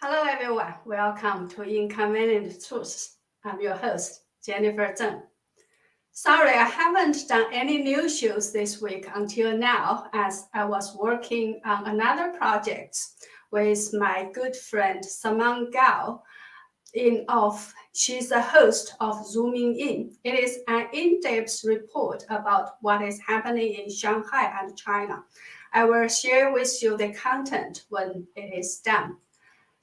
Hello everyone, welcome to Inconvenient Truths. I'm your host, Jennifer Zeng. Sorry, I haven't done any new shows this week until now, as I was working on another project with my good friend Simon Gao. She's the host of Zooming In. It is an in-depth report about what is happening in Shanghai and China. I will share with you the content when it is done.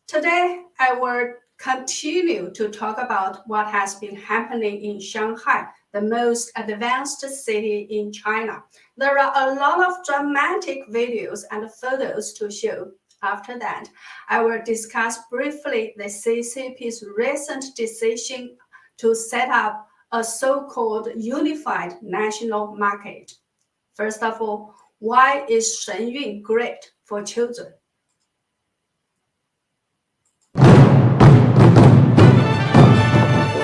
Today, I will continue to talk about what has been happening in Shanghai, the most advanced city in China. There are a lot of dramatic videos and photos to show. After that, I will discuss briefly the CCP's recent decision to set up a so-called unified national market. First of all, why is Shenyun great for children?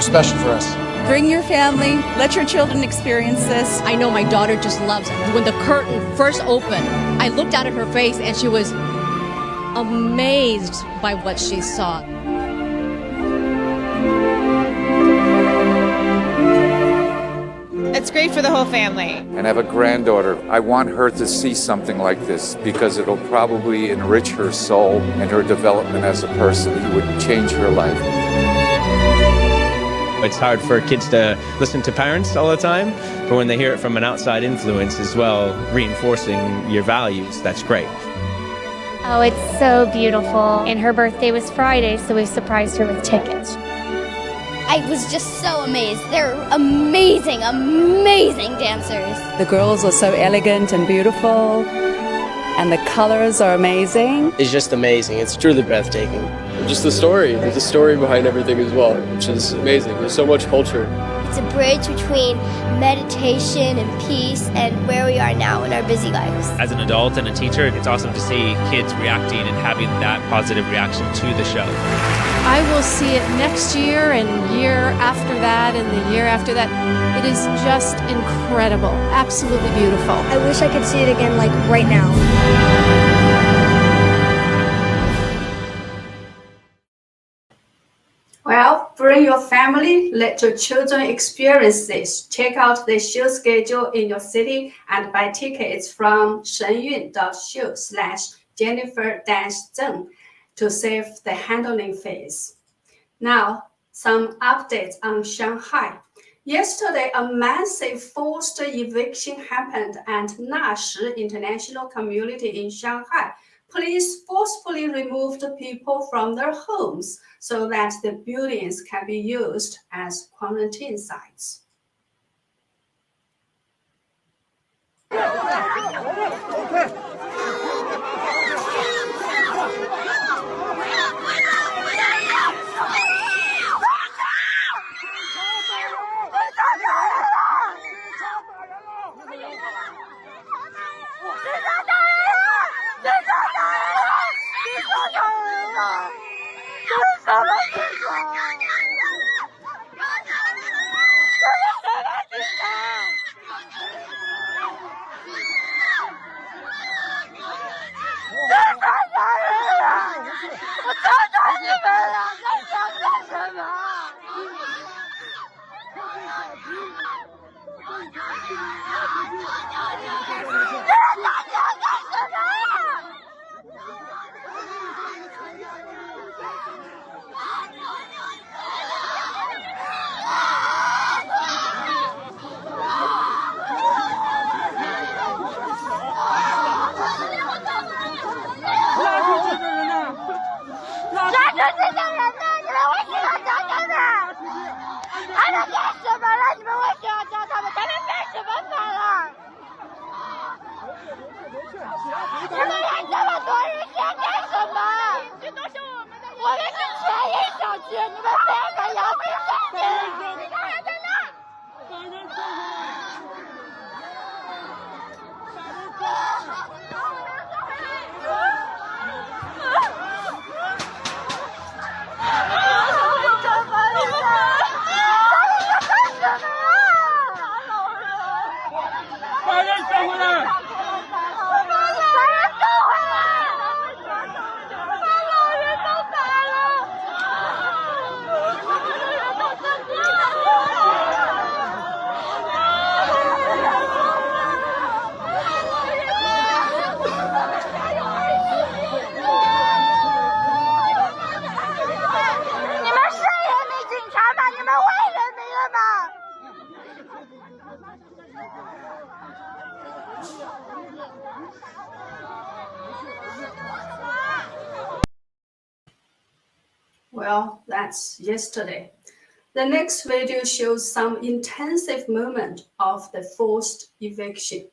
Special for us. Bring your family, let your children experience this. I know my daughter just loves it. When the curtain first opened, I looked out at her face and she was amazed by what she saw. It's great for the whole family. And I have a granddaughter. I want her to see something like this because it'll probably enrich her soul and her development as a person. It would change her life. It's hard for kids to listen to parents all the time, but when they hear it from an outside influence as well, reinforcing your values, that's great. Oh, it's so beautiful. And her birthday was Friday, so we surprised her with tickets. I was just so amazed. They're amazing, amazing dancers. The girls are so elegant and beautiful, and the colors are amazing. It's just amazing. It's truly breathtaking. Just the story. There's a story behind everything as well, which is amazing. There's so much culture. It's a bridge between meditation and peace and where we are now in our busy lives. As an adult and a teacher, it's awesome to see kids reacting and having that positive reaction to the show. I will see it next year and year after that and the year after that. It is just incredible, absolutely beautiful. I wish I could see it again, like right now. Well, bring your family, let your children experience this. Check out the show schedule in your city and buy tickets from shenyun.show/Jennifer-Zeng to save the handling fees. Now, some updates on Shanghai. Yesterday, a massive forced eviction happened at Nashi International Community in Shanghai. Police forcefully removed people from their homes so that the buildings can be used as quarantine sites. that's yesterday. The next video shows some intensive moment of the forced eviction.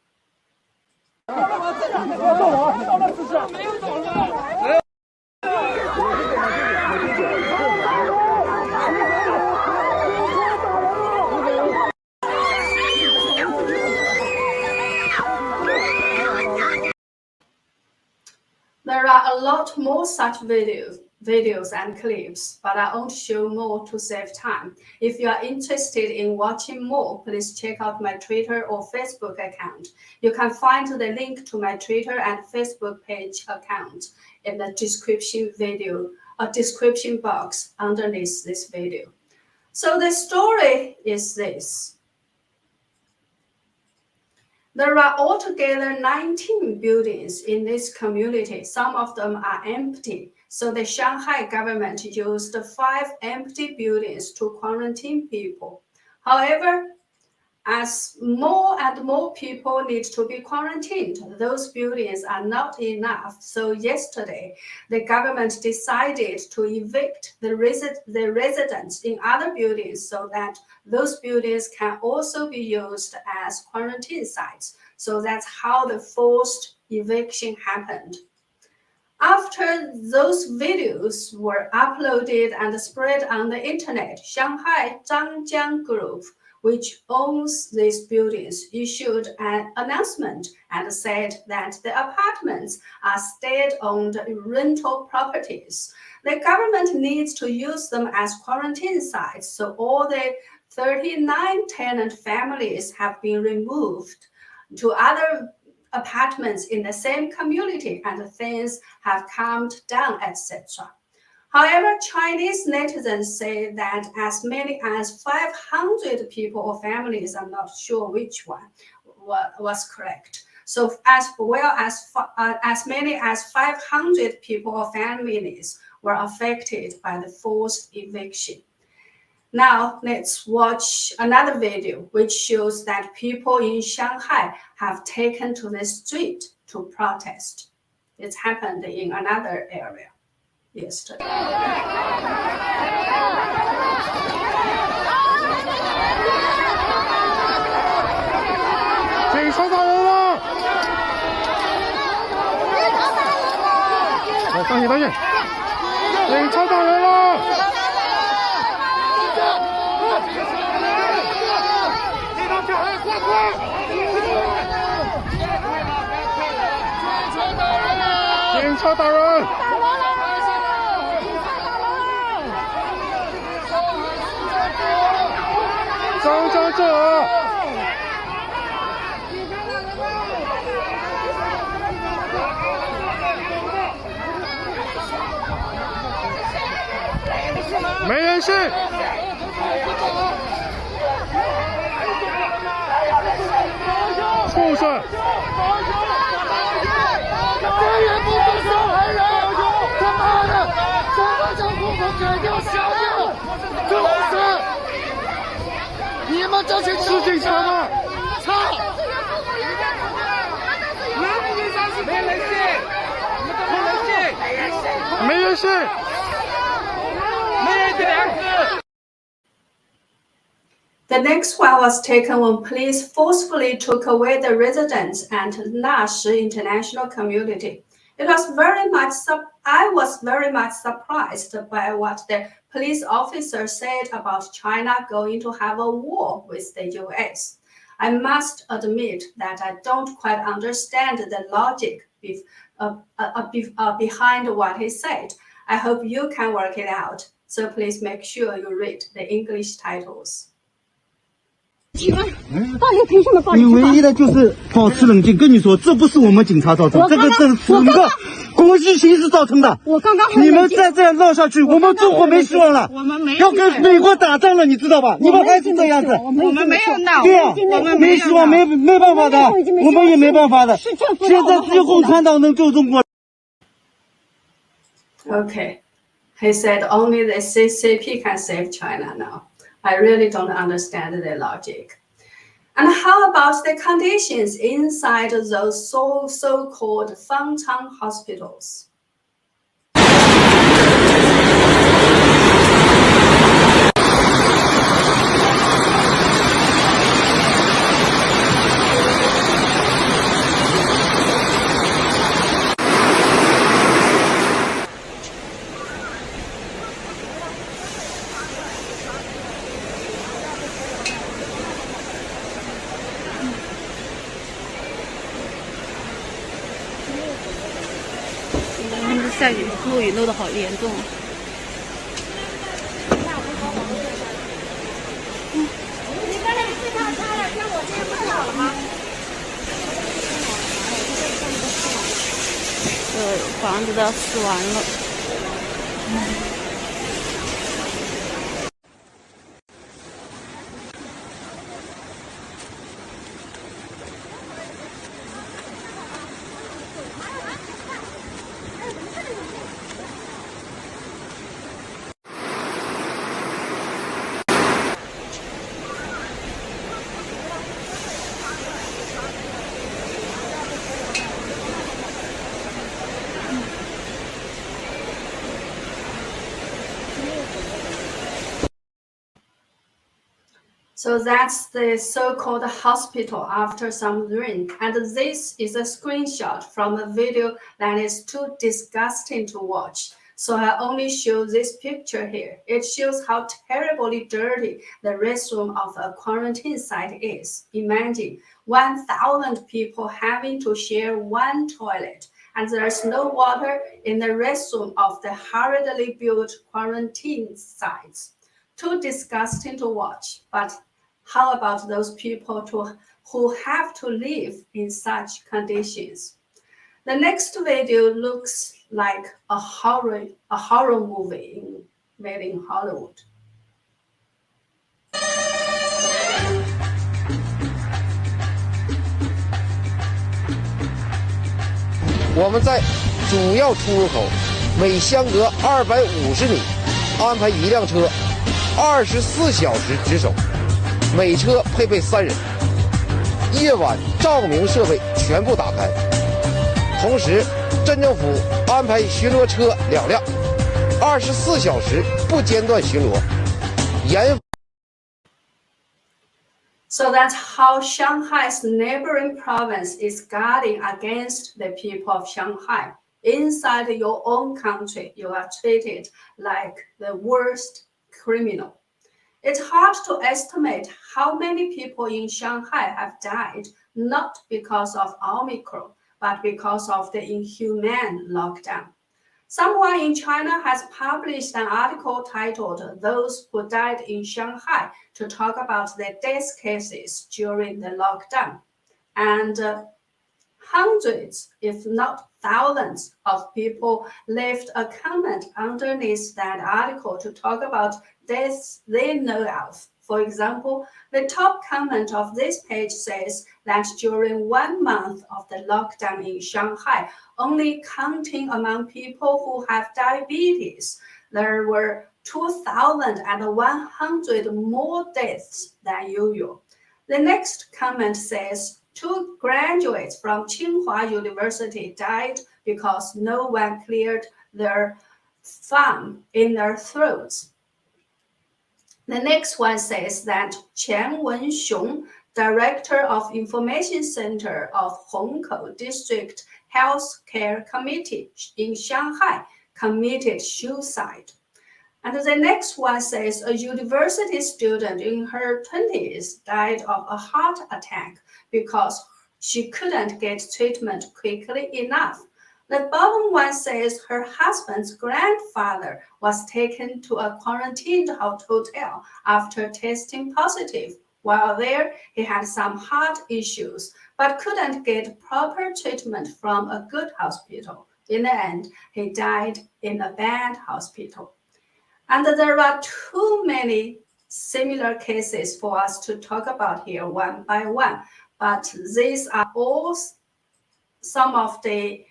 There are a lot more such videos and clips, but I won't show more to save time. If you are interested in watching more, please check out my Twitter or Facebook account. You can find the link to my Twitter and Facebook page account in the description box underneath this video. So the story is this. There are altogether 19 buildings in this community. Some of them are empty. So the Shanghai government used 5 empty buildings to quarantine people. However, as more and more people need to be quarantined, those buildings are not enough. So yesterday, the government decided to evict the residents in other buildings so that those buildings can also be used as quarantine sites. So that's how the forced eviction happened. After those videos were uploaded and spread on the internet, Shanghai Zhangjiang Group, which owns these buildings, issued an announcement and said that the apartments are state-owned rental properties. The government needs to use them as quarantine sites, so all the 39 tenant families have been removed to other apartments in the same community, and things have calmed down, etc. However, Chinese netizens say that as many as 500 people or families, I'm not sure which one was correct. So as well as many as 500 people or families were affected by the forced eviction. Now let's watch another video which shows that people in Shanghai have taken to the street to protest. It's happened in another area yesterday. 警察打人了！放心，放心，警察打人了！ 警察打人！张张者！没人信！畜生！ 这也不是小孩人，他妈的，怎么将户口改掉小命？就是你们这群是警察吗？操！没人信，没人信，没人信，没人这两字。 The next one was taken when police forcefully took away the residents and Nashi international community. I was very much surprised by what the police officer said about China going to have a war with the US. I must admit that I don't quite understand the logic behind what he said. I hope you can work it out. So please make sure you read the English titles. 你唯一的就是保持冷静，跟你说，这不是我们警察造成，这是整个国际形势造成的。我刚刚你们再这样闹下去，我们中国没希望了。我们没要跟美国打仗了，你知道吧？你们还是这样子。我们没有闹。对呀，没希望，没办法的，我们也没办法的。现在只有共产党能救中国。Okay, he said only the CCP can save China now. I really don't understand the logic. And how about the conditions inside those so-called Fangchang hospitals? 下雨，漏雨漏得好严重。你刚才最怕擦了，像我这样不就好了吗？房子都要撕完了。So that's the so-called hospital after some rain. And this is a screenshot from a video that is too disgusting to watch. So I only show this picture here. It shows how terribly dirty the restroom of a quarantine site is. Imagine 1,000 people having to share one toilet, and there's no water in the restroom of the hurriedly built quarantine sites. Too disgusting to watch, but how about those people who have to live in such conditions? The next video looks like a horror movie made in Hollywood. 我们在主要出入口每相隔250米安排1辆车，24小时值守，每车配备3人，夜晚照明设备全部打开。同时，镇政府安排巡逻车2辆，24小时不间断巡逻，严。 So that's how Shanghai's neighboring province is guarding against the people of Shanghai. Inside your own country, you are treated like the worst criminal. It's hard to estimate how many people in Shanghai have died, not because of Omicron, but because of the inhumane lockdown. Someone in China has published an article titled "Those Who Died in Shanghai" to talk about the death cases during the lockdown. And hundreds, if not thousands, of people left a comment underneath that article to talk about deaths they know of. For example, the top comment of this page says that during 1 month of the lockdown in Shanghai, only counting among people who have diabetes, there were 2,100 more deaths than usual. The next comment says 2 graduates from Tsinghua University died because no one cleared their phlegm in their throats. The next one says that Qian Wenxiong, director of Information Center of Hongkou District Health Care Committee in Shanghai, committed suicide. And the next one says a university student in her 20s died of a heart attack because she couldn't get treatment quickly enough. The bottom one says her husband's grandfather was taken to a quarantined hotel after testing positive. While there, he had some heart issues, but couldn't get proper treatment from a good hospital. In the end, he died in a bad hospital. And there are too many similar cases for us to talk about here one by one, but these are all some of the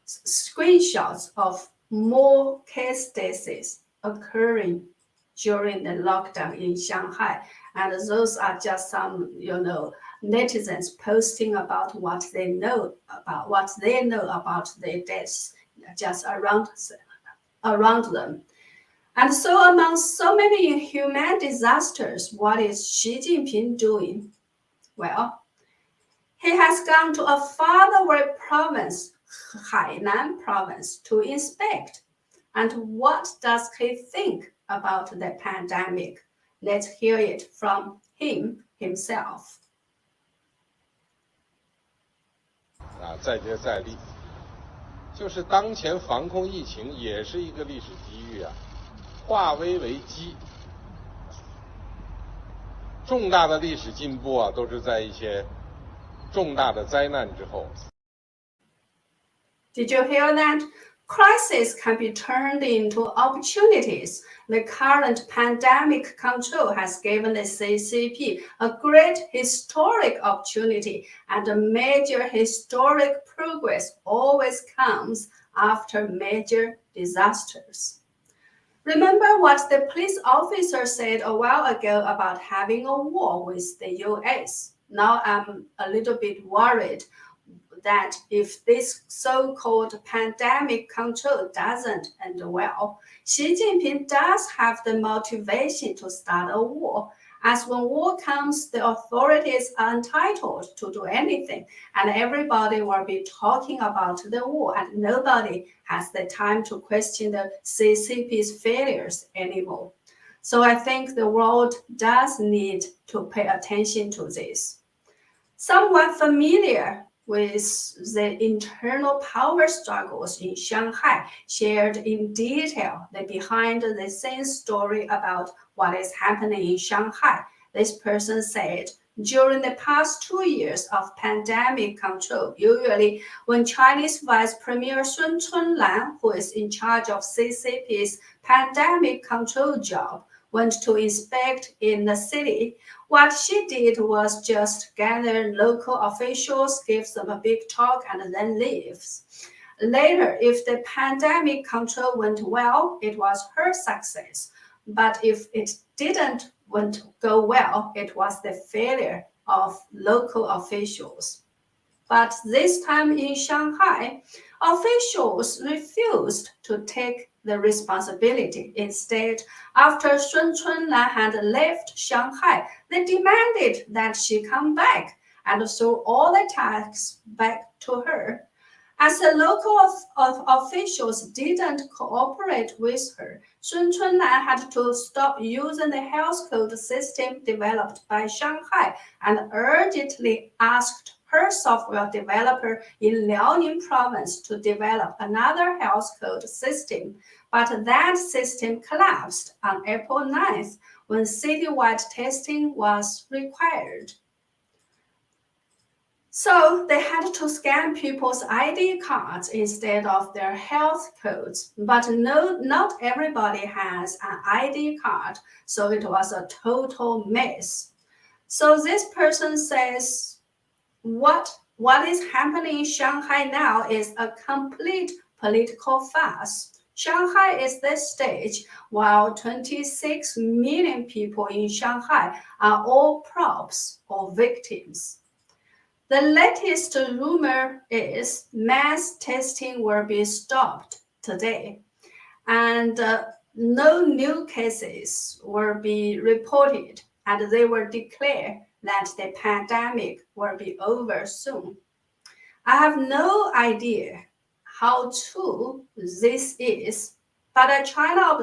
screenshots of more case deaths occurring during the lockdown in Shanghai. And those are just some, netizens posting about what they know about the deaths just around them. And so among so many inhumane disasters, what is Xi Jinping doing? Well, he has gone to a faraway province, Hainan province, to inspect. And what does he think about the pandemic? Let's hear it from him himself. 再接再厉，就是当前防控疫情也是一个历史机遇啊，化危为机。重大的历史进步啊，都是在一些重大的灾难之后。Did you hear that? Crises can be turned into opportunities. The current pandemic control has given the CCP a great historic opportunity, and a major historic progress always comes after major disasters. Remember what the police officer said a while ago about having a war with the US. Now I'm a little bit worried that if this so-called pandemic control doesn't end well, Xi Jinping does have the motivation to start a war. As when war comes, the authorities are entitled to do anything, and everybody will be talking about the war, and nobody has the time to question the CCP's failures anymore. So I think the world does need to pay attention to this. Someone familiar with the internal power struggles in Shanghai shared in detail the behind-the-scenes story about what is happening in Shanghai. This person said, during the past 2 years of pandemic control, usually when Chinese Vice Premier Sun Chunlan, who is in charge of CCP's pandemic control job, went to inspect in the city, what she did was just gather local officials, give them a big talk, and then leaves. Later, if the pandemic control went well, it was her success. But if it didn't go well, it was the failure of local officials. But this time in Shanghai, officials refused to take the responsibility. Instead, after Sun Chunlan had left Shanghai, they demanded that she come back and throw all the tasks back to her. As the local officials didn't cooperate with her, Sun Chunlan had to stop using the health code system developed by Shanghai and urgently asked her software developer in Liaoning province to develop another health code system. But that system collapsed on April 9th when citywide testing was required. So they had to scan people's ID cards instead of their health codes. But no, not everybody has an ID card, so it was a total mess. So this person says, what is happening in Shanghai now is a complete political farce. Shanghai is the stage, while 26 million people in Shanghai are all props or victims. The latest rumor is mass testing will be stopped today, and no new cases will be reported, and they will declare that the pandemic will be over soon. I have no idea how true this is, but a China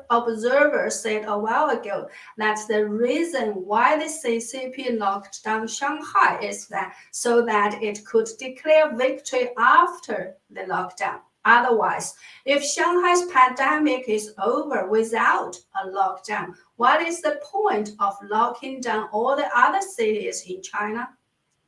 observer said a while ago that the reason why the CCP locked down Shanghai is that so that it could declare victory after the lockdown. Otherwise, if Shanghai's pandemic is over without a lockdown, what is the point of locking down all the other cities in China?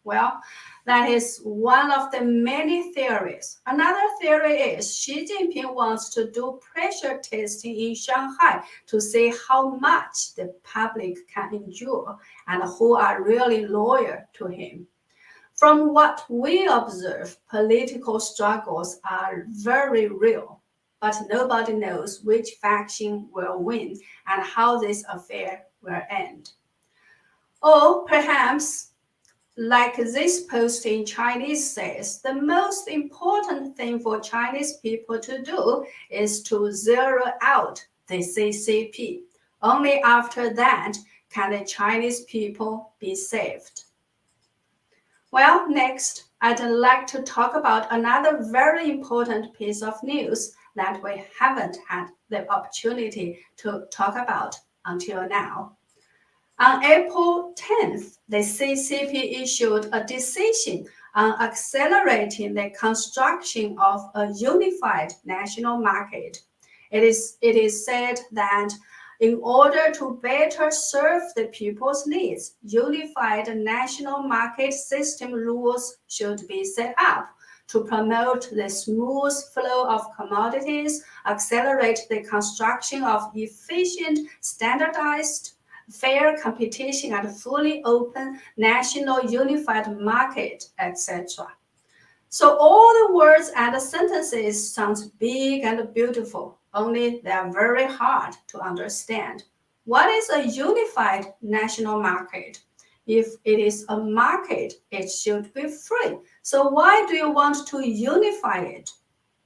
Well, that is one of the many theories. Another theory is Xi Jinping wants to do pressure testing in Shanghai to see how much the public can endure and who are really loyal to him. From what we observe, political struggles are very real, but nobody knows which faction will win and how this affair will end. Or perhaps, like this post in Chinese says, the most important thing for Chinese people to do is to zero out the CCP. Only after that can the Chinese people be saved. Well, next, I'd like to talk about another very important piece of news that we haven't had the opportunity to talk about until now. On April 10th, the CCP issued a decision on accelerating the construction of a unified national market. It is said that in order to better serve the people's needs, unified national market system rules should be set up to promote the smooth flow of commodities, accelerate the construction of efficient, standardized, fair competition, and fully open national unified market, etc. So all the words and sentences sound big and beautiful, only they are very hard to understand. What is a unified national market? If it is a market, it should be free. So why do you want to unify it?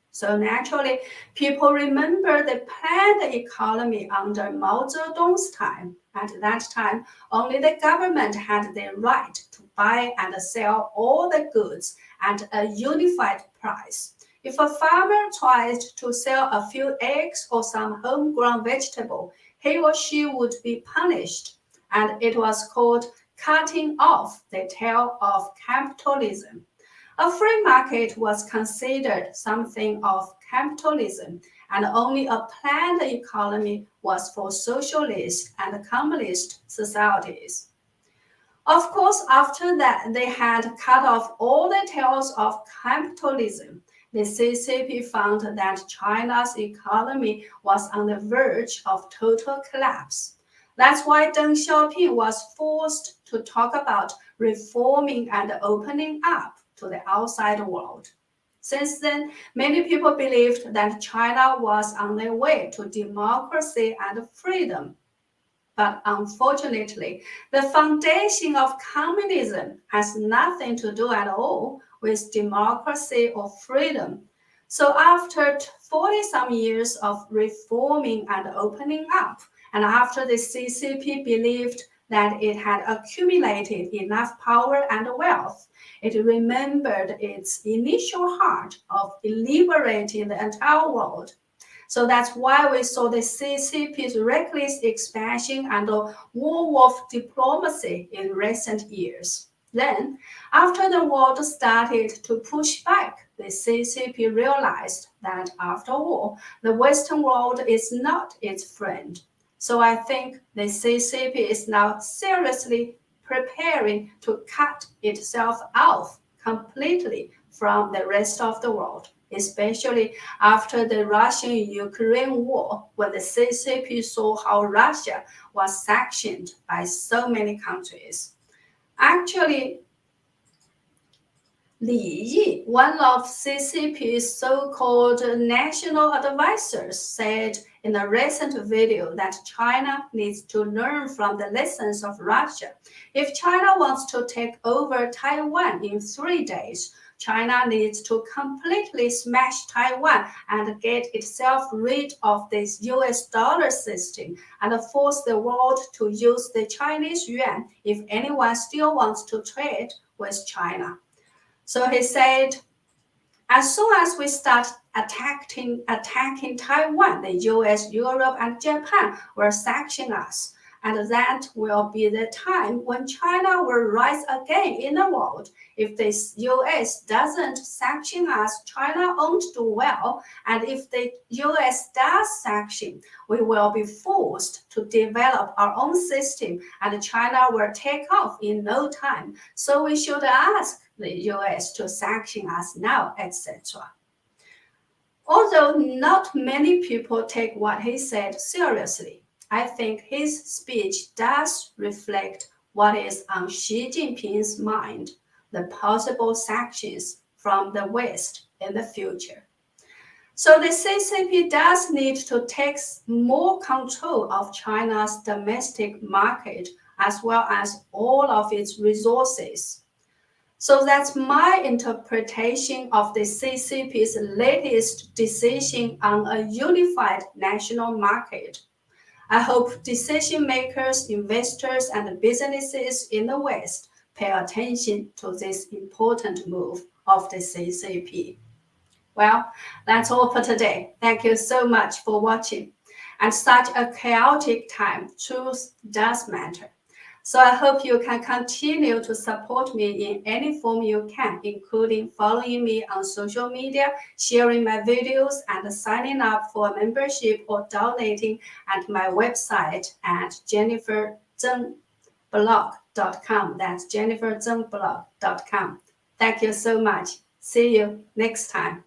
So naturally, people remember the planned economy under Mao Zedong's time. At that time, only the government had the right to buy and sell all the goods at a unified price. If a farmer tried to sell a few eggs or some homegrown vegetable, he or she would be punished, and it was called cutting off the tail of capitalism. A free market was considered something of capitalism, and only a planned economy was for socialist and communist societies. Of course, after that, they had cut off all the tails of capitalism. The CCP found that China's economy was on the verge of total collapse. That's why Deng Xiaoping was forced to talk about reforming and opening up to the outside world. Since then, many people believed that China was on their way to democracy and freedom. But unfortunately, the foundation of communism has nothing to do at all with democracy or freedom. So after 40-some years of reforming and opening up, and after the CCP believed that it had accumulated enough power and wealth, it remembered its initial heart of liberating the entire world. So that's why we saw the CCP's reckless expansion and war diplomacy in recent years. Then, after the world started to push back, the CCP realized that after all, the Western world is not its friend. So I think the CCP is now seriously preparing to cut itself off completely from the rest of the world, especially after the Russian-Ukraine war, when the CCP saw how Russia was sanctioned by so many countries. Actually, Li Yi, one of CCP's so-called national advisors, said in a recent video that China needs to learn from the lessons of Russia. If China wants to take over Taiwan in 3 days, China needs to completely smash Taiwan and get itself rid of this US dollar system and force the world to use the Chinese yuan if anyone still wants to trade with China. So he said, as soon as we start attacking Taiwan, the US, Europe, and Japan will sanction us. And that will be the time when China will rise again in the world. If the US doesn't sanction us, China won't do well. And if the US does sanction, we will be forced to develop our own system, and China will take off in no time. So we should ask the US to sanction us now, etc. Although not many people take what he said seriously, I think his speech does reflect what is on Xi Jinping's mind, the possible sanctions from the West in the future. So the CCP does need to take more control of China's domestic market as well as all of its resources. So that's my interpretation of the CCP's latest decision on a unified national market. I hope decision makers, investors, and businesses in the West pay attention to this important move of the CCP. Well, that's all for today. Thank you so much for watching. At such a chaotic time, truth does matter. So I hope you can continue to support me in any form you can, including following me on social media, sharing my videos, and signing up for a membership or donating at my website at jenniferzengblog.com. That's jenniferzengblog.com. Thank you so much. See you next time.